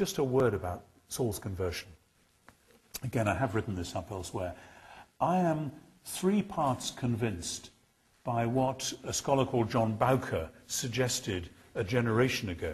just a word about Saul's conversion. Again, I have written this up elsewhere. I am 3 parts convinced by what a scholar called John Bowker suggested a generation ago,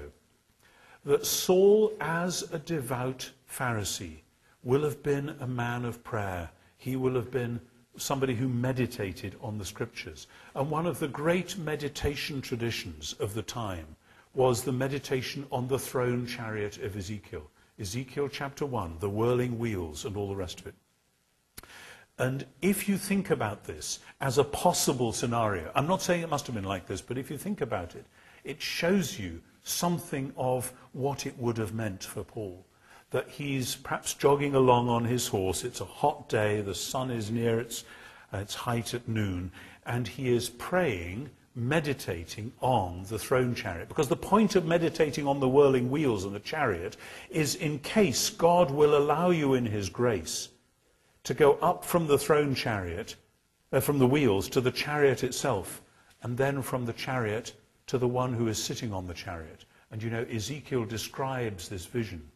that Saul, as a devout Pharisee, will have been a man of prayer. He will have been somebody who meditated on the scriptures. And one of the great meditation traditions of the time was the meditation on the throne chariot of Ezekiel. Ezekiel chapter 1, the whirling wheels and all the rest of it. And if you think about this as a possible scenario, I'm not saying it must have been like this, but if you think about it, it shows you something of what it would have meant for Paul. That he's perhaps jogging along on his horse, it's a hot day, the sun is near its height at noon, and he is praying, meditating on the throne chariot. Because the point of meditating on the whirling wheels and the chariot is in case God will allow you in his grace to go up from the throne chariot, from the wheels to the chariot itself, and then from the chariot to the one who is sitting on the chariot. And you know, Ezekiel describes this vision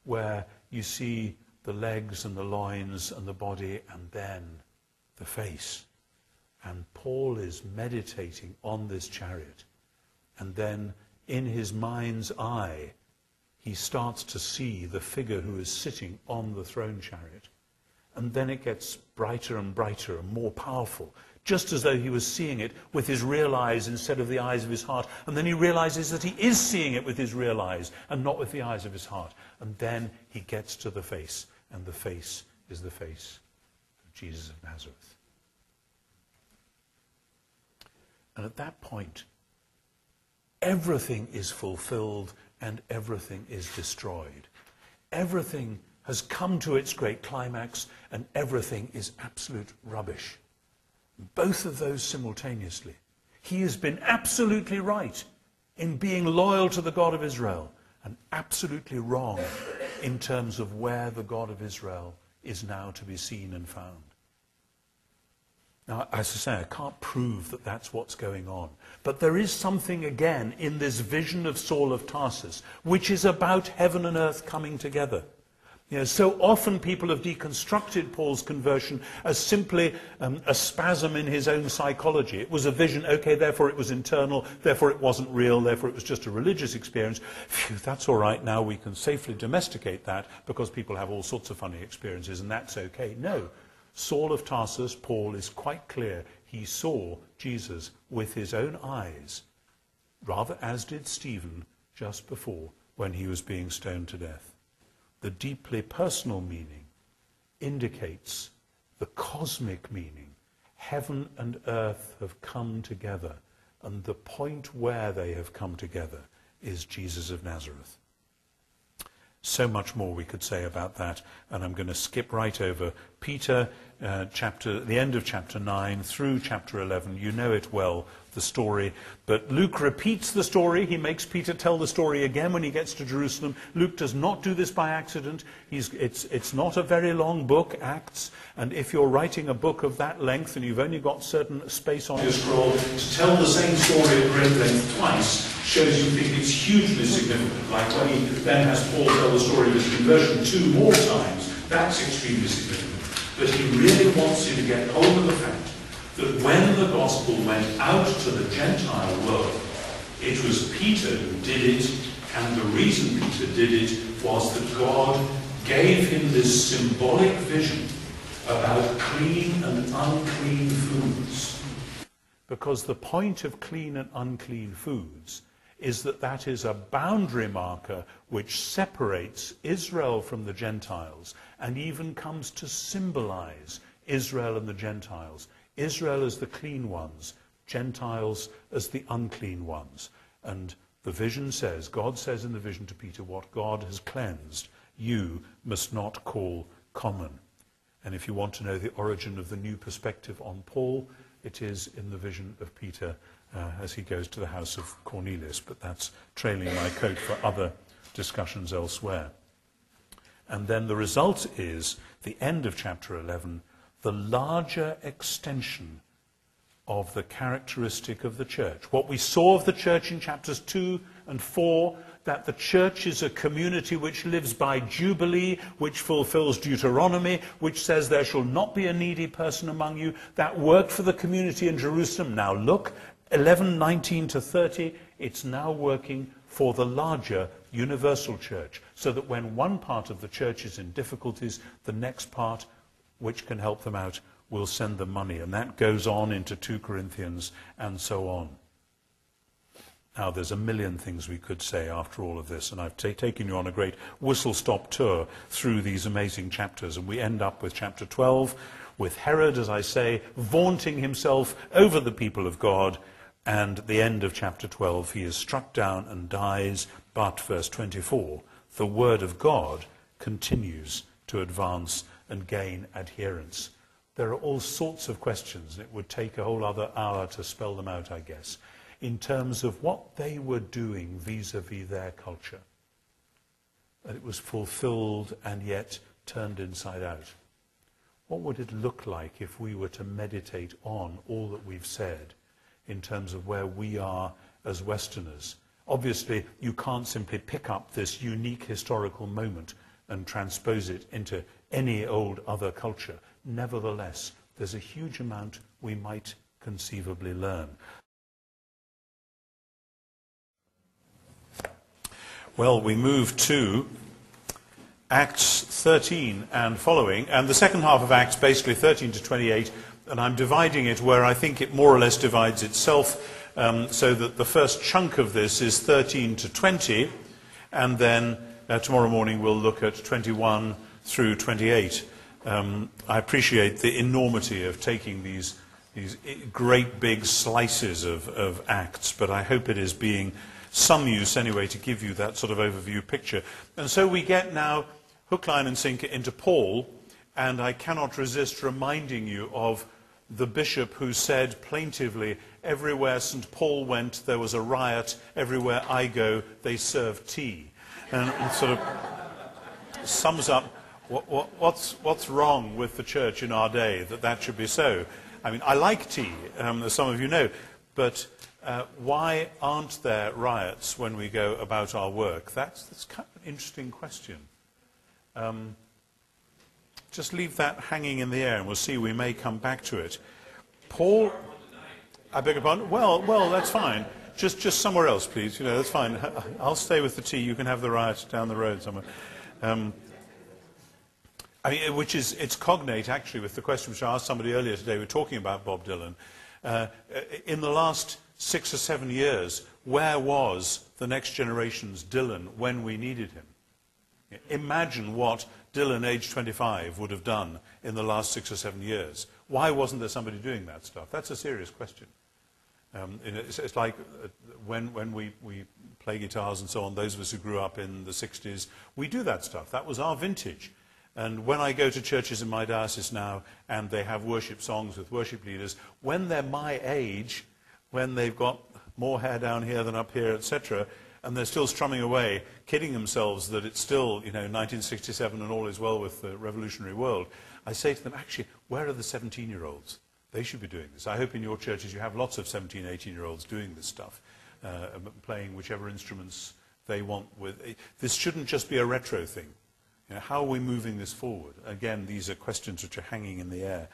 where you see the legs and the loins and the body and then the face. And Paul is meditating on this chariot. And then in his mind's eye, he starts to see the figure who is sitting on the throne chariot. And then it gets brighter and brighter and more powerful, just as though he was seeing it with his real eyes instead of the eyes of his heart. And then he realizes that he is seeing it with his real eyes and not with the eyes of his heart. And then he gets to the face, and the face is the face of Jesus of Nazareth. And at that point, everything is fulfilled and everything is destroyed. Everything has come to its great climax and everything is absolute rubbish. Both of those simultaneously. He has been absolutely right in being loyal to the God of Israel and absolutely wrong in terms of where the God of Israel is now to be seen and found. Now, as I say, I can't prove that that's what's going on. But there is something, again, in this vision of Saul of Tarsus, which is about heaven and earth coming together. You know, so often people have deconstructed Paul's conversion as simply a spasm in his own psychology. It was a vision, okay, therefore it was internal, therefore it wasn't real, therefore it was just a religious experience. Phew, that's all right, now we can safely domesticate that because people have all sorts of funny experiences and that's okay. No. Saul of Tarsus, Paul, is quite clear. He saw Jesus with his own eyes, rather as did Stephen just before when he was being stoned to death. The deeply personal meaning indicates the cosmic meaning. Heaven and earth have come together, and the point where they have come together is Jesus of Nazareth. So much more we could say about that, and I'm going to skip right over Peter, the end of chapter 9 through chapter 11. You know it well, the story. But Luke repeats the story. He makes Peter tell the story again when he gets to Jerusalem. Luke does not do this by accident. It's not a very long book, Acts. And if you're writing a book of that length and you've only got certain space on your scroll, to tell the same story at great length twice shows you think it's hugely significant. Like when he then has Paul tell the story of his conversion 2 more times, that's extremely significant. But he really wants you to get hold of the fact that when the gospel went out to the Gentile world, it was Peter who did it, and the reason Peter did it was that God gave him this symbolic vision about clean and unclean foods. Because the point of clean and unclean foods is that that is a boundary marker which separates Israel from the Gentiles and even comes to symbolize Israel and the Gentiles. Israel as the clean ones, Gentiles as the unclean ones. And the vision says, God says in the vision to Peter, what God has cleansed, you must not call common. And if you want to know the origin of the new perspective on Paul, it is in the vision of Peter as he goes to the house of Cornelius, but that's trailing my coat for other discussions elsewhere. And then the result is, the end of chapter 11, the larger extension of the characteristic of the church. What we saw of the church in chapters 2 and 4, that the church is a community which lives by Jubilee, which fulfills Deuteronomy, which says there shall not be a needy person among you. That worked for the community in Jerusalem. Now look, 11:19 to 30, it's now working for the larger universal church, so that when one part of the church is in difficulties, the next part, which can help them out, will send them money. And that goes on into 2 Corinthians and so on. Now, there's a million things we could say after all of this, and I've taken you on a great whistle-stop tour through these amazing chapters, and we end up with chapter 12, with Herod, as I say, vaunting himself over the people of God, and at the end of chapter 12, he is struck down and dies, but, verse 24, the word of God continues to advance and gain adherence. There are all sorts of questions, and it would take a whole other hour to spell them out, I guess, in terms of what they were doing vis-à-vis their culture. That it was fulfilled and yet turned inside out. What would it look like if we were to meditate on all that we've said in terms of where we are as Westerners? Obviously, you can't simply pick up this unique historical moment and transpose it into any old other culture. Nevertheless, there's a huge amount we might conceivably learn. Well, we move to Acts 13 and following, and the second half of Acts, basically 13 to 28, and I'm dividing it where I think it more or less divides itself, so that the first chunk of this is 13 to 20, and then tomorrow morning we'll look at 21 through 28. I appreciate the enormity of taking these great big slices of Acts, but I hope it is being some use anyway to give you that sort of overview picture. And so we get now hook, line and sinker into Paul, and I cannot resist reminding you of the bishop who said plaintively, everywhere St. Paul went there was a riot, everywhere I go they serve tea. And it sort of sums up what's wrong with the church in our day that should be so. I mean, I like tea, as some of you know, but why aren't there riots when we go about our work? That's kind of an interesting question. Just leave that hanging in the air, and we'll see. We may come back to it. Paul, I beg your pardon? Well, that's fine. Just somewhere else, please. You know, that's fine. I'll stay with the tea. You can have the riot down the road somewhere. I mean, it's cognate actually with the question which I asked somebody earlier today. We were talking about Bob Dylan. In the last 6 or 7 years, where was the next generation's Dylan when we needed him? Imagine what Dylan, age 25, would have done in the last 6 or 7 years. Why wasn't there somebody doing that stuff? That's a serious question. It's like when we play guitars and so on, those of us who grew up in the 60s, we do that stuff. That was our vintage. And when I go to churches in my diocese now and they have worship songs with worship leaders, when they're my age, when they've got more hair down here than up here, etc., and they're still strumming away, kidding themselves that it's still, 1967 and all is well with the revolutionary world, I say to them, actually, where are the 17-year-olds? They should be doing this. I hope in your churches you have lots of 17, 18-year-olds doing this stuff, playing whichever instruments they want. This shouldn't just be a retro thing. How are we moving this forward? Again, these are questions which are hanging in the air,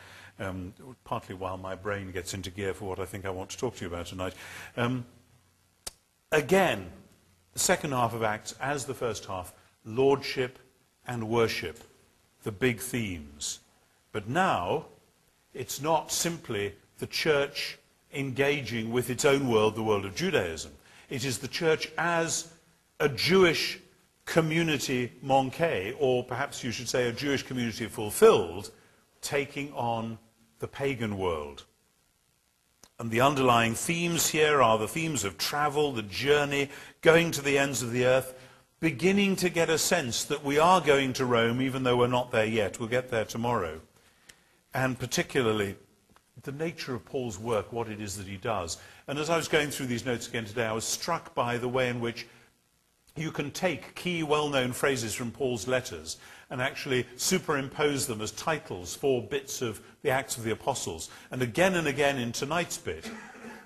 partly while my brain gets into gear for what I think I want to talk to you about tonight. Again, the second half of Acts, as the first half, lordship and worship, the big themes. But now, it's not simply the church engaging with its own world, the world of Judaism. It is the church as a Jewish community manqué, or perhaps you should say a Jewish community fulfilled, taking on the pagan world. And the underlying themes here are the themes of travel, the journey, going to the ends of the earth, beginning to get a sense that we are going to Rome, even though we're not there yet. We'll get there tomorrow. And particularly, the nature of Paul's work, what it is that he does. And as I was going through these notes again today, I was struck by the way in which you can take key well-known phrases from Paul's letters and actually superimpose them as titles for bits of the Acts of the Apostles. And again in tonight's bit,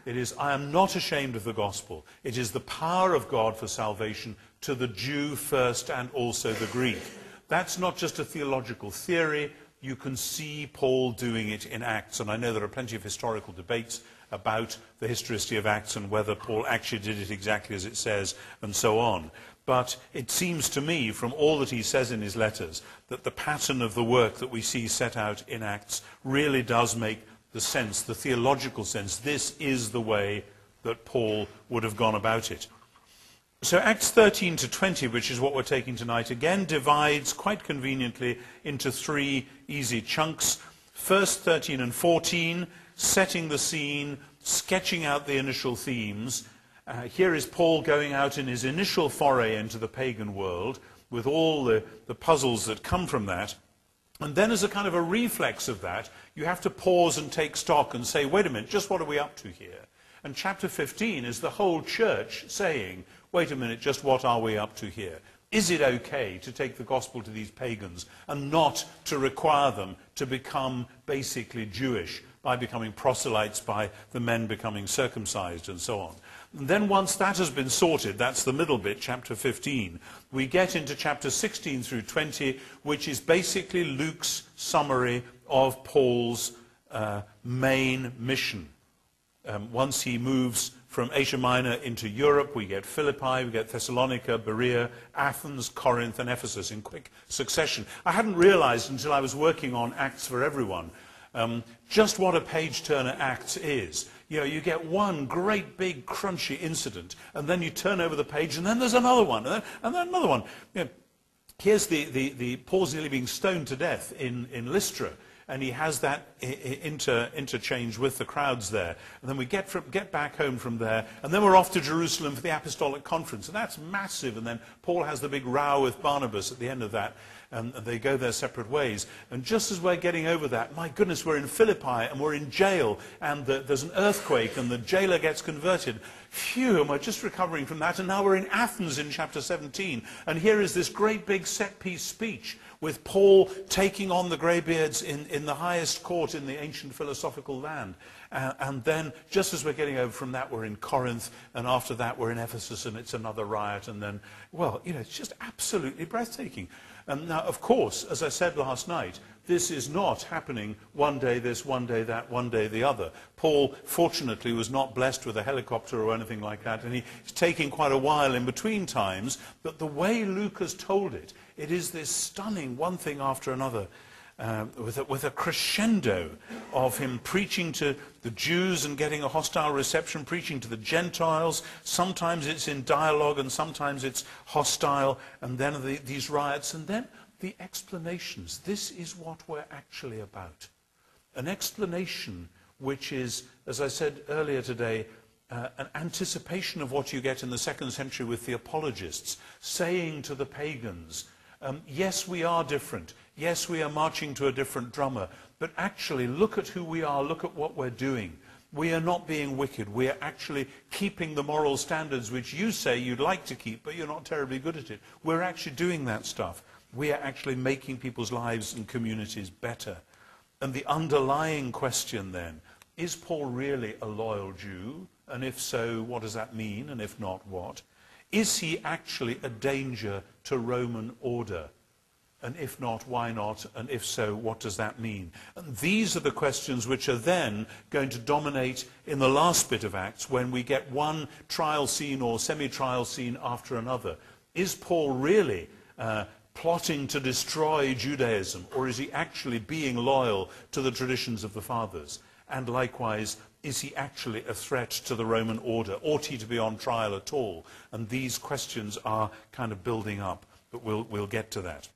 it is, I am not ashamed of the gospel. It is the power of God for salvation to the Jew first and also the Greek. That's not just a theological theory. You can see Paul doing it in Acts, and I know there are plenty of historical debates about the historicity of Acts and whether Paul actually did it exactly as it says, and so on. But it seems to me, from all that he says in his letters, that the pattern of the work that we see set out in Acts really does make the sense, the theological sense. This is the way that Paul would have gone about it. So Acts 13 to 20, which is what we're taking tonight, again divides quite conveniently into three easy chunks. First 13 and 14, setting the scene, sketching out the initial themes. Here is Paul going out in his initial foray into the pagan world with all the puzzles that come from that. And then as a kind of a reflex of that, you have to pause and take stock and say, wait a minute, just what are we up to here? And chapter 15 is the whole church saying, wait a minute, just what are we up to here? Is it okay to take the gospel to these pagans and not to require them to become basically Jewish by becoming proselytes, by the men becoming circumcised and so on? And then once that has been sorted, that's the middle bit, chapter 15, we get into chapter 16 through 20, which is basically Luke's summary of Paul's main mission. Once he moves from Asia Minor into Europe, we get Philippi, we get Thessalonica, Berea, Athens, Corinth, and Ephesus in quick succession. I hadn't realized until I was working on Acts for Everyone just what a page-turner Acts is. You know, you get one great big crunchy incident, and then you turn over the page, and then there's another one, and then another one. You know, here's the Paul's nearly being stoned to death in Lystra, and he has that interchange with the crowds there. And then we get back home from there, and then we're off to Jerusalem for the Apostolic Conference, and that's massive. And then Paul has the big row with Barnabas at the end of that, and they go their separate ways. And just as we're getting over that, my goodness, we're in Philippi, and we're in jail, and there's an earthquake, and the jailer gets converted. Phew, and we're just recovering from that, and now we're in Athens in chapter 17, and here is this great big set-piece speech with Paul taking on the greybeards in the highest court in the ancient philosophical land. And then, just as we're getting over from that, we're in Corinth, and after that we're in Ephesus, and it's another riot, and then, well, you know, it's just absolutely breathtaking. Now, of course, as I said last night, this is not happening one day this, one day that, one day the other. Paul, fortunately, was not blessed with a helicopter or anything like that, and he's taking quite a while in between times, but the way Luke has told it, it is this stunning one thing after another, with a crescendo of him preaching to the Jews and getting a hostile reception, preaching to the Gentiles. Sometimes it's in dialogue and sometimes it's hostile, and then these riots, and then the explanations. This is what we're actually about. An explanation which is, as I said earlier today, an anticipation of what you get in the 2nd century with the apologists, saying to the pagans, yes, we are different. Yes, we are marching to a different drummer. But actually, look at who we are. Look at what we're doing. We are not being wicked. We are actually keeping the moral standards which you say you'd like to keep, but you're not terribly good at it. We're actually doing that stuff. We are actually making people's lives and communities better. And the underlying question then, is Paul really a loyal Jew? And if so, what does that mean? And if not, what? Is he actually a danger to Roman order? And if not, why not? And if so, what does that mean? And these are the questions which are then going to dominate in the last bit of Acts when we get one trial scene or semi-trial scene after another. Is Paul really plotting to destroy Judaism, or is he actually being loyal to the traditions of the fathers? And likewise, is he actually a threat to the Roman order? Ought he to be on trial at all? And these questions are kind of building up, but we'll get to that.